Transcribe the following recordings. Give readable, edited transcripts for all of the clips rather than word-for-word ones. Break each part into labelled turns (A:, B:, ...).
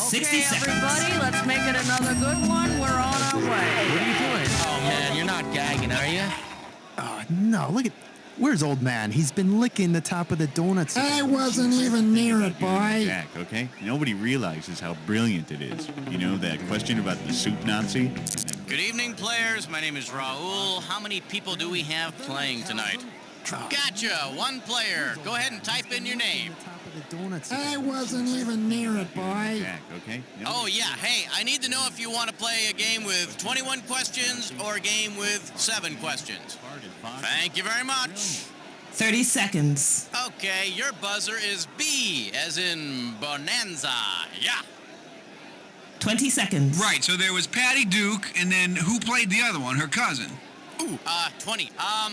A: 60 seconds.
B: Everybody, let's make it another good one. We're on our way.
C: What are you doing? Oh, man, you're not gagging, are you?
D: Oh, no, look at... Where's old man? He's been licking the top of the donuts.
E: I wasn't even near it, boy.
F: Jack, okay? Nobody realizes how brilliant it is. You know, that question about the soup Nazi?
G: Good evening, players. My name is Raul. How many people do we have playing tonight? Gotcha, one player. Go ahead and type in your name.
E: I wasn't even near it, boy.
F: Jack, okay?
G: Oh, yeah. Hey, I need to know if you want to play a game with 21 questions or a game with 7 questions. Thank you very much.
A: 30 seconds.
G: Okay, your buzzer is B, as in Bonanza. Yeah.
A: 20 seconds.
H: Right, so there was Patty Duke, and then who played the other one, her cousin?
G: Ooh, 20.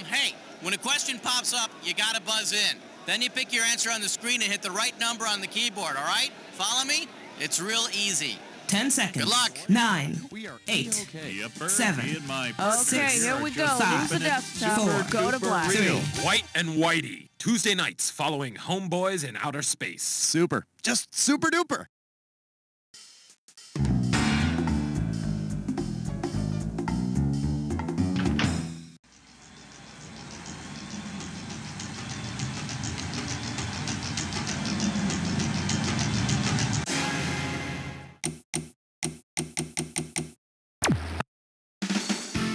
G: Hey, when a question pops up, you gotta buzz in. Then you pick your answer on the screen and hit the right number on the keyboard, all right? Follow me? It's real easy.
A: 10 seconds.
G: Good luck.
A: 9, 8, 7,
B: Okay, here we go.
A: 5,
B: Use the desktop.
A: 4,
B: Go to black.
A: 3.
C: White and Whitey. Tuesday nights following Homeboys in Outer Space.
D: Super. Just super duper.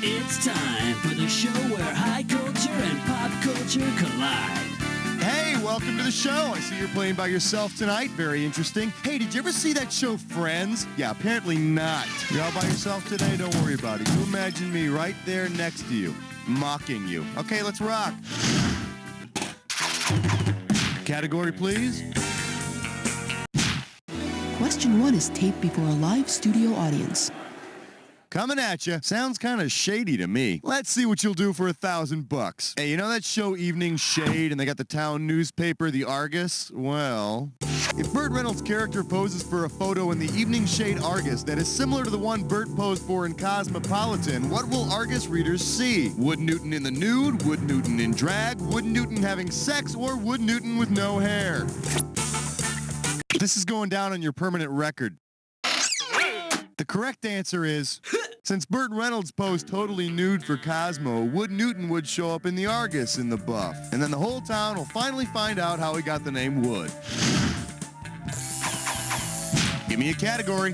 I: It's time for the show where high culture and pop culture collide.
J: Hey, welcome to the show. I see you're playing by yourself tonight. Very interesting. Hey, did you ever see that show Friends? Yeah, apparently not. You're all by yourself today? Don't worry about it. You imagine me right there next to you, mocking you. Okay, let's rock. Category, please.
K: Question 1 is taped before a live studio audience.
J: Coming at you. Sounds kind of shady to me. Let's see what you'll do for $1,000. Hey, you know that show Evening Shade and they got the town newspaper, the Argus? Well, if Burt Reynolds' character poses for a photo in the Evening Shade Argus that is similar to the one Burt posed for in Cosmopolitan, what will Argus readers see? Wood Newton in the nude, Wood Newton in drag, Wood Newton having sex, or Wood Newton with no hair? This is going down on your permanent record. The correct answer is, since Burt Reynolds posed totally nude for Cosmo, Wood Newton would show up in the Argus in the buff. And then the whole town will finally find out how he got the name Wood. Give me a category.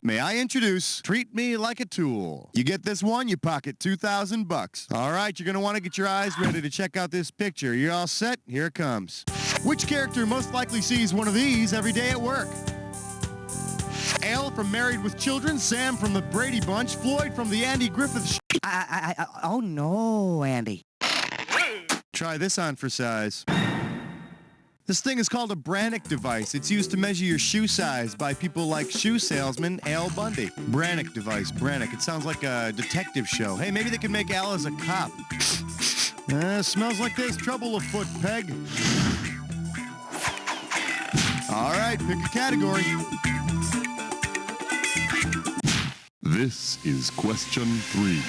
J: May I introduce Treat Me Like a Tool. You get this one, you pocket $2,000. All right, you're going to want to get your eyes ready to check out this picture. You're all set? Here it comes. Which character most likely sees one of these every day at work? Al from Married with Children, Sam from the Brady Bunch, Floyd from the Andy Griffith Show.
L: Oh no, Andy.
J: Try this on for size. This thing is called a Brannick device. It's used to measure your shoe size by people like shoe salesman Al Bundy. Brannick device, Brannick. It sounds like a detective show. Hey, maybe they could make Al as a cop. Smells like there's trouble afoot, Peg. All right, pick a category.
M: This is question 3.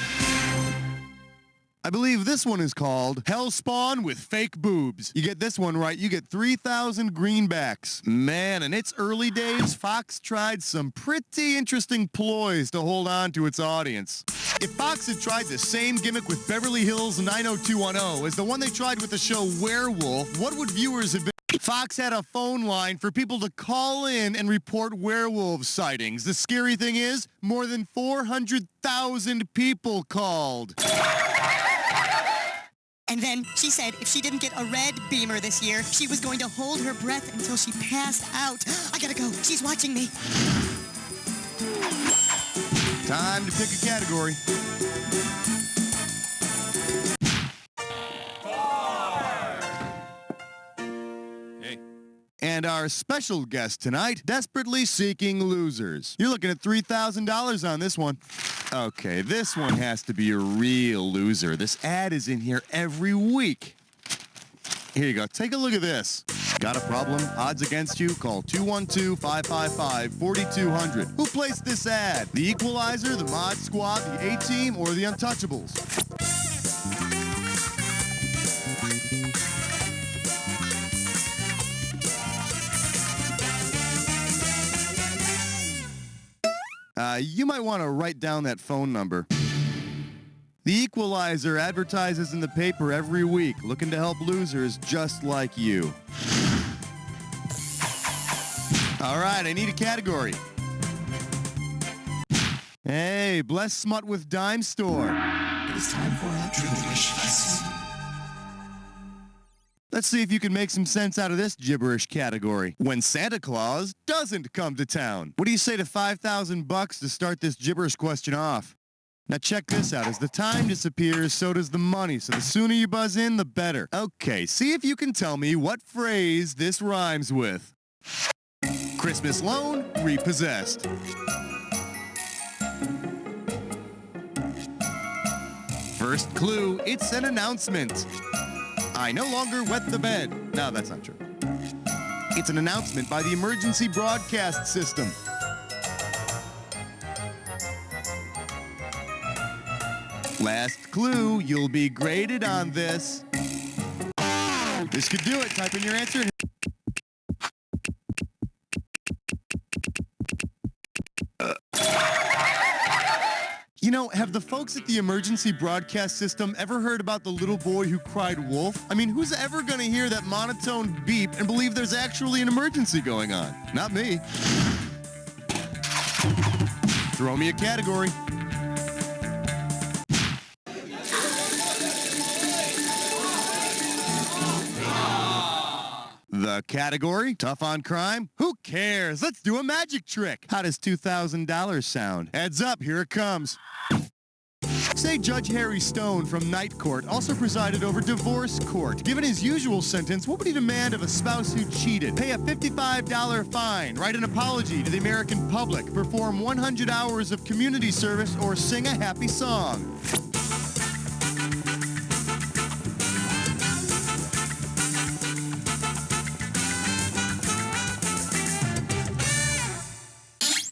J: I believe this one is called Hellspawn with Fake Boobs. You get this one right, you get 3,000 greenbacks. Man, in its early days, Fox tried some pretty interesting ploys to hold on to its audience. If Fox had tried the same gimmick with Beverly Hills 90210 as the one they tried with the show Werewolf, what would viewers have been? Fox had a phone line for people to call in and report werewolf sightings. The scary thing is, more than 400,000 people called.
N: And then she said if she didn't get a red beamer this year, she was going to hold her breath until she passed out. I gotta go. She's watching me.
J: Time to pick a category.
C: Hey.
J: And our special guest tonight, Desperately Seeking Losers. You're looking at $3,000 on this one. Okay, this one has to be a real loser. This ad is in here every week. Here you go. Take a look at this. Got a problem? Odds against you? Call 212-555-4200. Who placed this ad? The Equalizer, the Mod Squad, the A-Team, or the Untouchables? you might want to write down that phone number. The Equalizer advertises in the paper every week, looking to help losers just like you. All right, I need a category. Hey, Bless Smut with Dime Store.
I: It's time for our Gibberish Question.
J: Let's see if you can make some sense out of this gibberish category. When Santa Claus doesn't come to town. What do you say to $5,000 to start this gibberish question off? Now check this out. As the time disappears, so does the money. So the sooner you buzz in, the better. Okay, see if you can tell me what phrase this rhymes with. Christmas loan repossessed. First clue, it's an announcement. I no longer wet the bed. No, that's not true. It's an announcement by the emergency broadcast system. Last clue, you'll be graded on this. This could do it. Type in your answer. You know, have the folks at the emergency broadcast system ever heard about the little boy who cried wolf? I mean, who's ever going to hear that monotone beep and believe there's actually an emergency going on? Not me. Throw me a category. The category, tough on crime? Who cares? Let's do a magic trick. How does $2,000 sound? Heads up, here it comes. Say Judge Harry Stone from Night Court also presided over divorce court. Given his usual sentence, what would he demand of a spouse who cheated? Pay a $55 fine, write an apology to the American public, perform 100 hours of community service, or sing a happy song.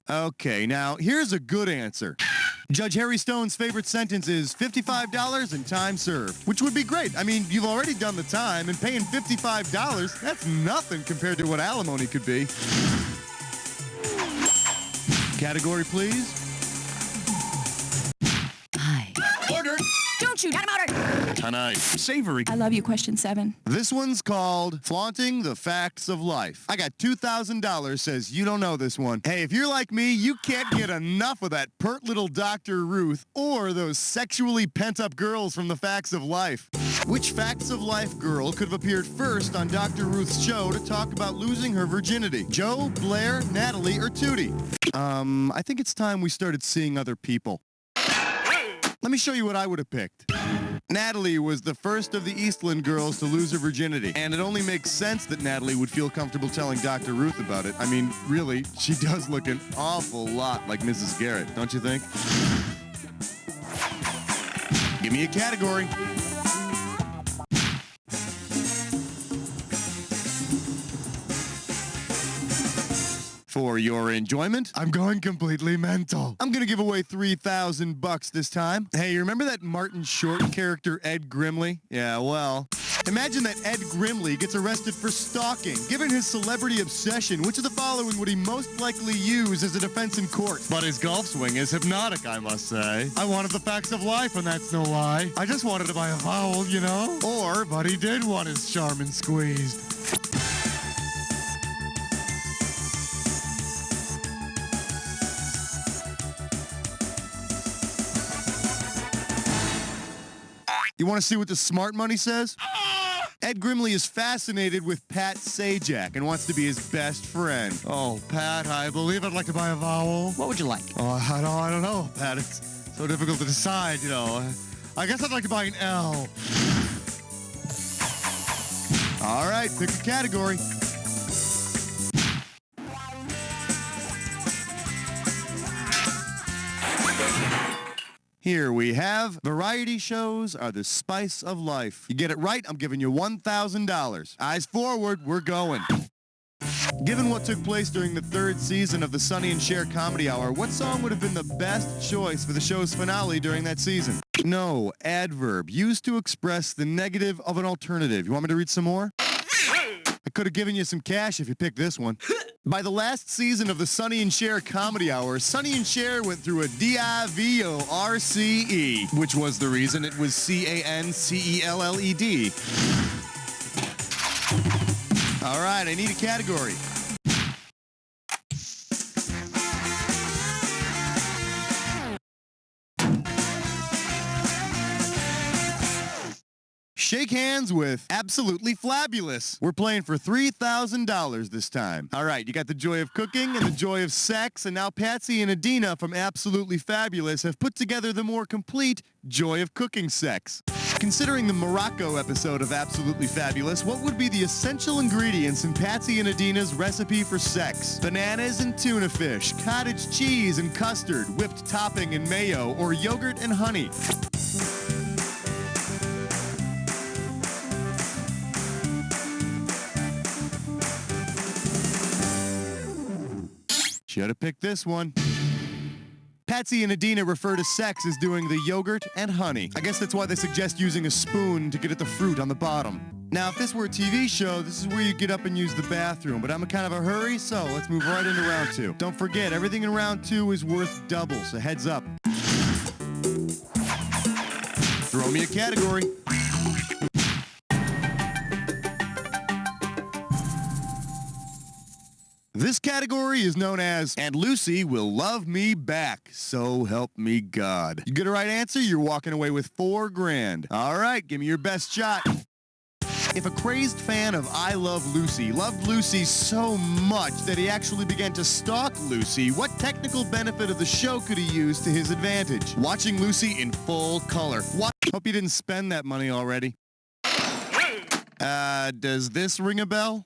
J: Okay, now here's a good answer. Judge Harry Stone's favorite sentence is $55 and time served, which would be great. I mean, you've already done the time, and paying $55, that's nothing compared to what alimony could be. Category, please.
K: Hi.
J: Order.
B: Don't shoot. Got him ordered.
J: Tonight. Savory.
K: I love you, question 7.
J: This one's called Flaunting the Facts of Life. I got $2,000, says you don't know this one. Hey, if you're like me, you can't get enough of that pert little Dr. Ruth or those sexually pent-up girls from the Facts of Life. Which Facts of Life girl could have appeared first on Dr. Ruth's show to talk about losing her virginity? Joe, Blair, Natalie, or Tootie? I think it's time we started seeing other people. Let me show you what I would have picked. Natalie was the first of the Eastland girls to lose her virginity, and it only makes sense that Natalie would feel comfortable telling Dr. Ruth about it. I mean, really, she does look an awful lot like Mrs. Garrett, don't you think? Give me a category. For your enjoyment, I'm going completely mental. I'm gonna give away $3,000 this time. Hey, you remember that Martin Short character, Ed Grimley? Yeah, well, imagine that Ed Grimley gets arrested for stalking. Given his celebrity obsession, which of the following would he most likely use as a defense in court? But his golf swing is hypnotic, I must say. I wanted the facts of life, and that's no lie. I just wanted to buy a vowel, you know? But he did want his Charmin squeezed. You want to see what the smart money says? Ed Grimley is fascinated with Pat Sajak and wants to be his best friend. Oh, Pat, I believe I'd like to buy a vowel.
L: What would you like?
J: Oh, I don't know, Pat. It's so difficult to decide, you know. I guess I'd like to buy an L. All right, pick a category. Here we have variety shows are the spice of life. You get it right, I'm giving you $1,000. Eyes forward, we're going. Given what took place during the 3rd season of the Sonny and Cher Comedy Hour, what song would have been the best choice for the show's finale during that season? No, adverb, used to express the negative of an alternative. You want me to read some more? A could have given you some cash if you picked this one. By the last season of the Sonny and Cher Comedy Hour, Sonny and Cher went through a DIVORCE, which was the reason it was CANCELLED. All right, I need a category. Shake hands with Absolutely Flabulous. We're playing for $3,000 this time. All right, you got the joy of cooking and the joy of sex, and now Patsy and Adina from Absolutely Fabulous have put together the more complete joy of cooking sex. Considering the Morocco episode of Absolutely Fabulous, what would be the essential ingredients in Patsy and Adina's recipe for sex? Bananas and tuna fish, cottage cheese and custard, whipped topping and mayo, or yogurt and honey? Should have picked this one. Patsy and Adina refer to sex as doing the yogurt and honey. I guess that's why they suggest using a spoon to get at the fruit on the bottom. Now, if this were a TV show, this is where you get up and use the bathroom, but I'm in kind of a hurry, so let's move right into round 2. Don't forget, everything in round 2 is worth double, so heads up. Throw me a category. This category is known as And Lucy Will Love Me Back, So Help Me God. You get a right answer, you're walking away with $4,000. All right, give me your best shot. If a crazed fan of I Love Lucy loved Lucy so much that he actually began to stalk Lucy, what technical benefit of the show could he use to his advantage? Watching Lucy in full color. Hope you didn't spend that money already. Does this ring a bell?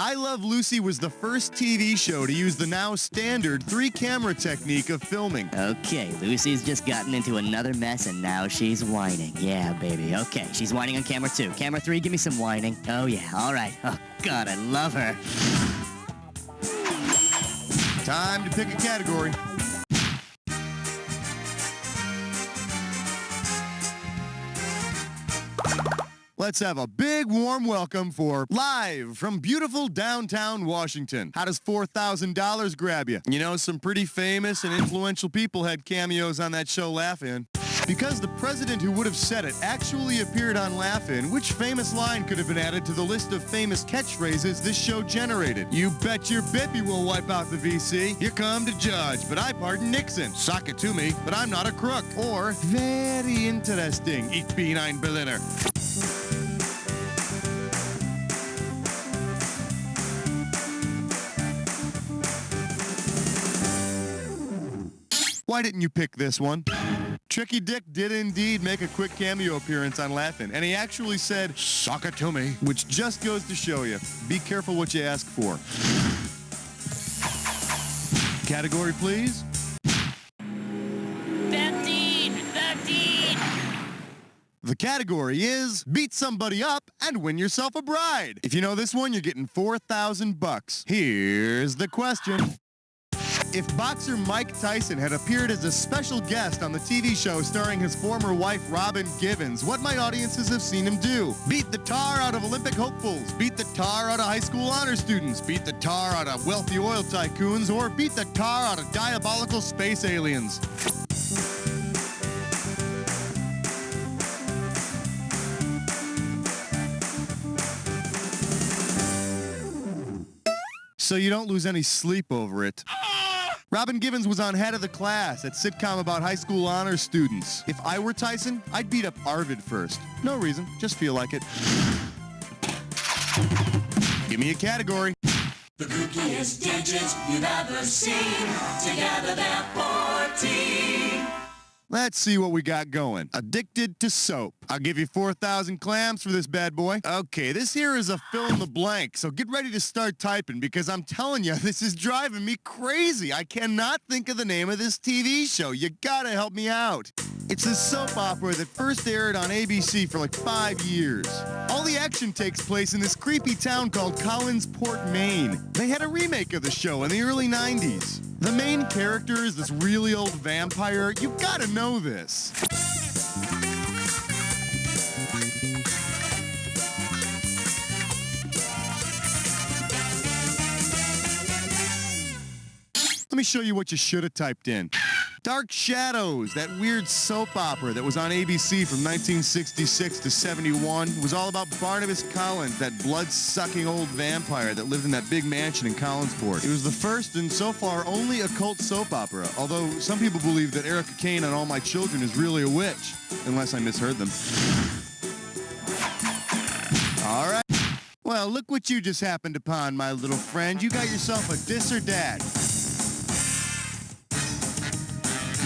J: I Love Lucy was the first TV show to use the now standard 3-camera technique of filming.
L: Okay, Lucy's just gotten into another mess and now she's whining. Yeah, baby. Okay, she's whining on camera 2. Camera 3, give me some whining. Oh, yeah. All right. Oh, God, I love her.
J: Time to pick a category. Let's have a big warm welcome for live from beautiful downtown Washington. How does $4,000 grab you? You know, some pretty famous and influential people had cameos on that show Laugh-In. Because the president who would have said it actually appeared on Laugh-In, which famous line could have been added to the list of famous catchphrases this show generated? You bet your bippy will wipe out the VC. Here come to judge, but I pardon Nixon. Sock it to me, but I'm not a crook. Or, very interesting, ich bin ein Berliner. Why didn't you pick this one? Tricky Dick did indeed make a quick cameo appearance on Laugh-In, and he actually said, "Sock it to me," which just goes to show you, be careful what you ask for. Category, please.
B: 15!
J: The category is Beat Somebody Up and Win Yourself a Bride. If you know this one, you're getting $4,000. Here's the question. If boxer Mike Tyson had appeared as a special guest on the TV show starring his former wife Robin Givens, what might audiences have seen him do? Beat the tar out of Olympic hopefuls, beat the tar out of high school honor students, beat the tar out of wealthy oil tycoons, or beat the tar out of diabolical space aliens. So you don't lose any sleep over it. Robin Givens was on Head of the Class, that sitcom about high school honor students. If I were Tyson, I'd beat up Arvid first. No reason, just feel like it. Give me a category.
I: The kookiest digits you've ever seen. Together they're 14.
J: Let's see what we got going. Addicted to soap. I'll give you 4,000 clams for this bad boy. Okay, this here is a fill in the blank, so get ready to start typing because I'm telling you, this is driving me crazy. I cannot think of the name of this TV show. You gotta help me out. It's a soap opera that first aired on ABC for like 5 years. All the action takes place in this creepy town called Collinsport, Maine. They had a remake of the show in the early 90s. The main character is this really old vampire. You've got to know this. me show you what you should have typed in. Dark Shadows, that weird soap opera that was on ABC from 1966 to 71, was all about Barnabas Collins, that blood-sucking old vampire that lived in that big mansion in Collinsport. It was the first and so far only occult soap opera, although some people believe that Erica Kane on All My Children is really a witch, unless I misheard them. All right. Well, look what you just happened upon, my little friend. You got yourself a DisOrDat.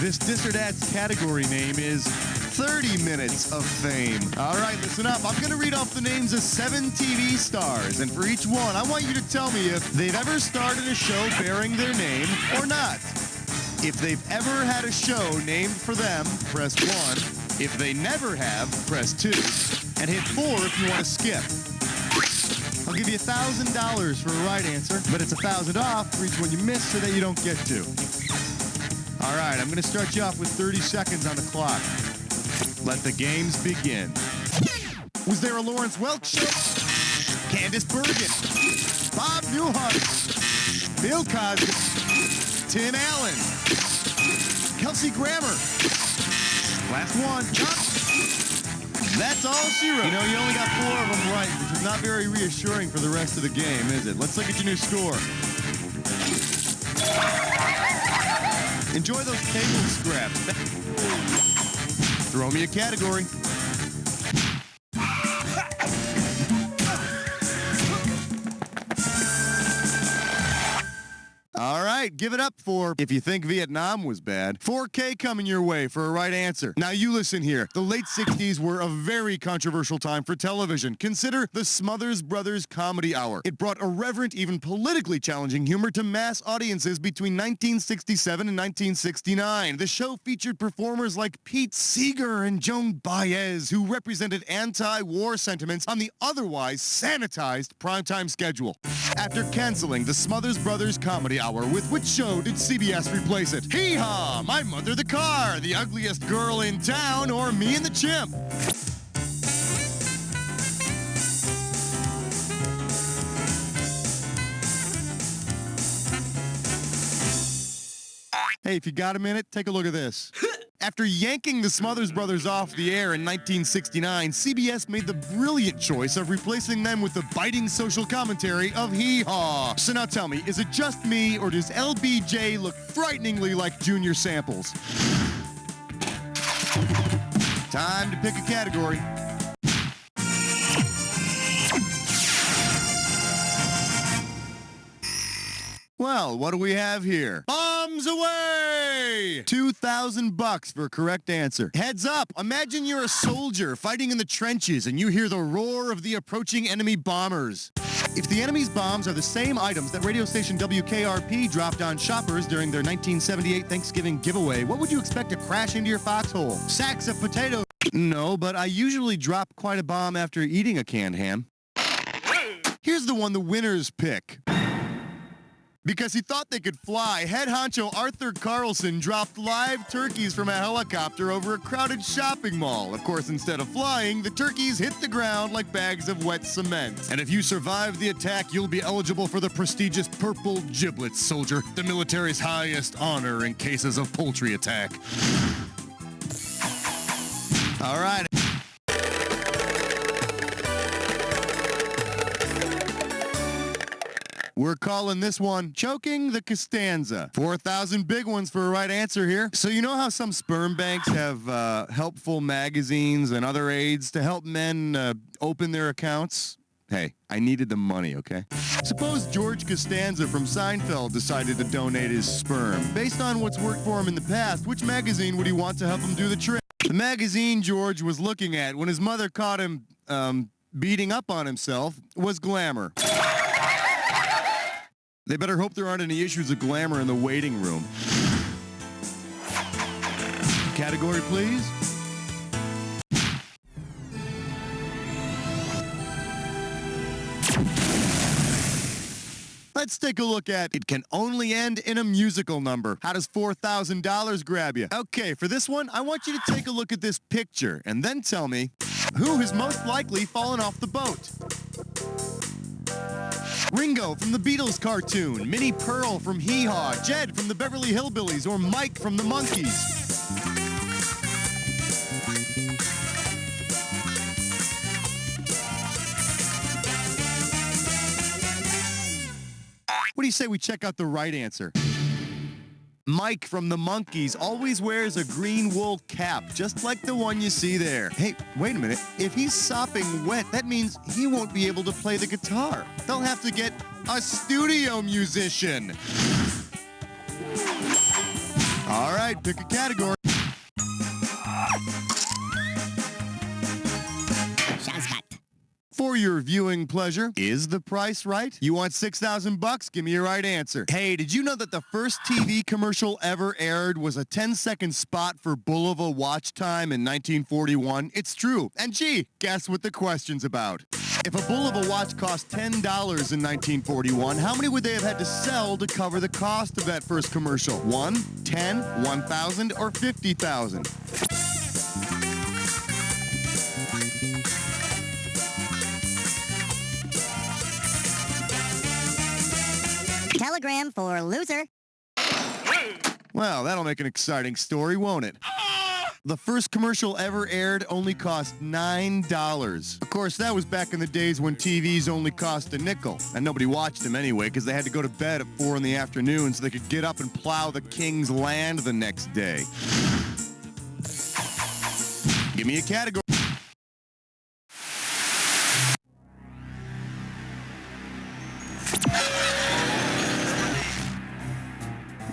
J: This DisOrDat's category name is 30 Minutes of Fame. All right, listen up. I'm going to read off the names of 7 TV stars, and for each one, I want you to tell me if they've ever starred in a show bearing their name or not. If they've ever had a show named for them, press 1. If they never have, press 2. And hit 4 if you want to skip. I'll give you $1,000 for a right answer, but it's $1,000 off for each one you miss so that you don't get to. All right, I'm going to start you off with 30 seconds on the clock. Let the games begin. Was there a Lawrence Welk show? Candice Bergen, Bob Newhart, Bill Cosby, Tim Allen, Kelsey Grammer. Last one, Chuck. That's all she wrote. You know, you only got 4 of them right, which is not very reassuring for the rest of the game, is it? Let's look at your new score. Enjoy those table scraps. Throw me a category. All right, give it up for If You Think Vietnam Was Bad. 4K coming your way for a right answer. Now you listen here. The late 60s were a very controversial time for television. Consider the Smothers Brothers Comedy Hour. It brought irreverent, even politically challenging humor to mass audiences between 1967 and 1969. The show featured performers like Pete Seeger and Joan Baez, who represented anti-war sentiments on the otherwise sanitized primetime schedule. After canceling the Smothers Brothers Comedy Hour, with which show did CBS replace it? Hee-haw! My Mother the Car, The Ugliest Girl in Town, or Me and the Chimp? Hey, if you got a minute, take a look at this. After yanking the Smothers Brothers off the air in 1969, CBS made the brilliant choice of replacing them with the biting social commentary of Hee-Haw. So now tell me, is it just me, or does LBJ look frighteningly like Junior Samples? Time to pick a category. Well, what do we have here? Bombs away! $2,000 for a correct answer. Heads up, imagine you're a soldier fighting in the trenches and you hear the roar of the approaching enemy bombers. If the enemy's bombs are the same items that radio station WKRP dropped on shoppers during their 1978 Thanksgiving giveaway, what would you expect to crash into your foxhole? Sacks of potatoes? No, but I usually drop quite a bomb after eating a canned ham. Here's the one the winners pick. Because he thought they could fly, head honcho Arthur Carlson dropped live turkeys from a helicopter over a crowded shopping mall. Of course, instead of flying, the turkeys hit the ground like bags of wet cement. And if you survive the attack, you'll be eligible for the prestigious Purple Giblets, soldier, the military's highest honor in cases of poultry attack. All right. We're calling this one Choking the Costanza. 4,000 big ones for a right answer here. So you know how some sperm banks have helpful magazines and other aids to help men open their accounts? Hey, I needed the money, okay? Suppose George Costanza from Seinfeld decided to donate his sperm. Based on what's worked for him in the past, which magazine would he want to help him do the trick? The magazine George was looking at when his mother caught him beating up on himself was Glamour. They better hope there aren't any issues of glamour in the waiting room. Category, please. Let's take a look at It Can Only End in a Musical Number. How does $4,000 grab you? Okay, for this one, I want you to take a look at this picture and then tell me who has most likely fallen off the boat. Ringo from the Beatles cartoon, Minnie Pearl from Hee Haw, Jed from the Beverly Hillbillies, or Mike from the Monkees? What do you say we check out the right answer? Mike from the Monkees always wears a green wool cap, just like the one you see there. Hey, wait a minute. If he's sopping wet, that means he won't be able to play the guitar. They'll have to get a studio musician. All right, pick a category. For your viewing pleasure, is the price right? You want $6,000? Give me your right answer. Hey, did you know that the first TV commercial ever aired was a 10-second spot for Bulova watch time in 1941? It's true. And gee, guess what the question's about? If a Bulova watch cost $10 in 1941, how many would they have had to sell to cover the cost of that first commercial? 1, 10, 1,000, or 50,000?
N: Telegram for loser.
J: Well, that'll make an exciting story, won't it? The first commercial ever aired only cost $9. Of course, that was back in the days when TVs only cost a nickel. And nobody watched them anyway because they had to go to bed at 4 in the afternoon so they could get up and plow the king's land the next day. Give me a category.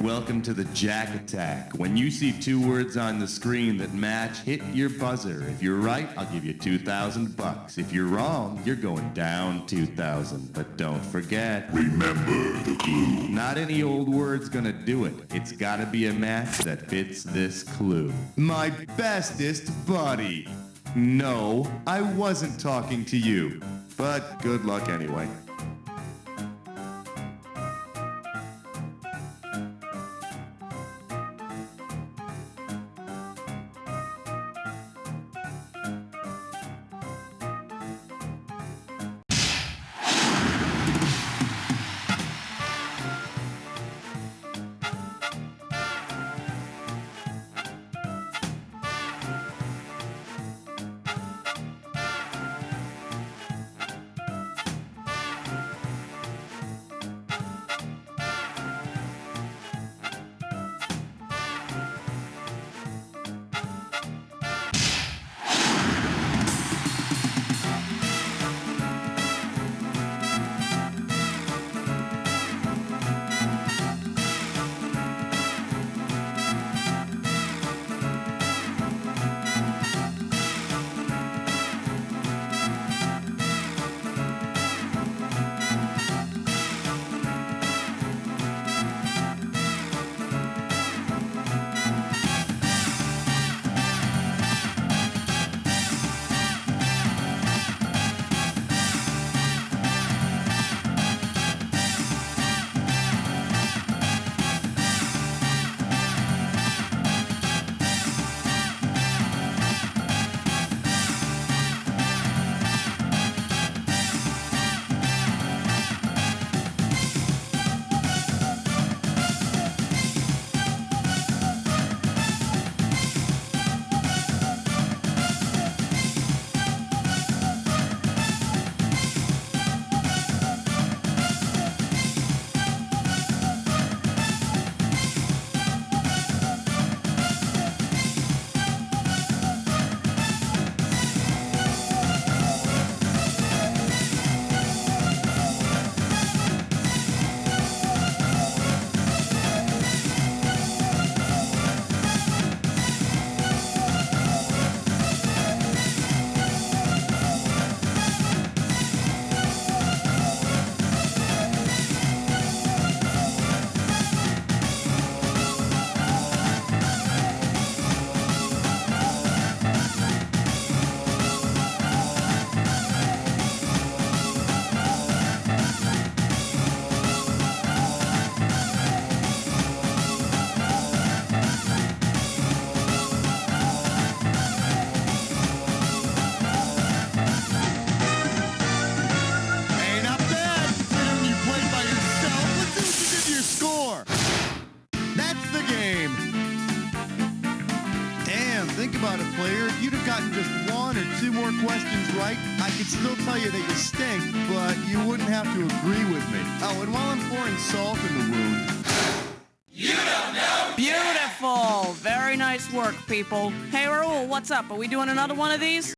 J: Welcome to the Jack Attack. When you see 2 words on the screen that match, hit your buzzer. If you're right, I'll give you $2,000. If you're wrong, you're going down 2,000. But don't forget, remember the clue. Not any old word's gonna do it. It's gotta be a match that fits this clue. My bestest buddy. No, I wasn't talking to you. But good luck anyway. 2 more questions right, I could still tell you that you stink, but you wouldn't have to agree with me. Oh, and while I'm pouring salt in the wound...
B: You don't know. Beautiful. Very nice work, people. Hey, Raul, what's up? Are we doing another one of these?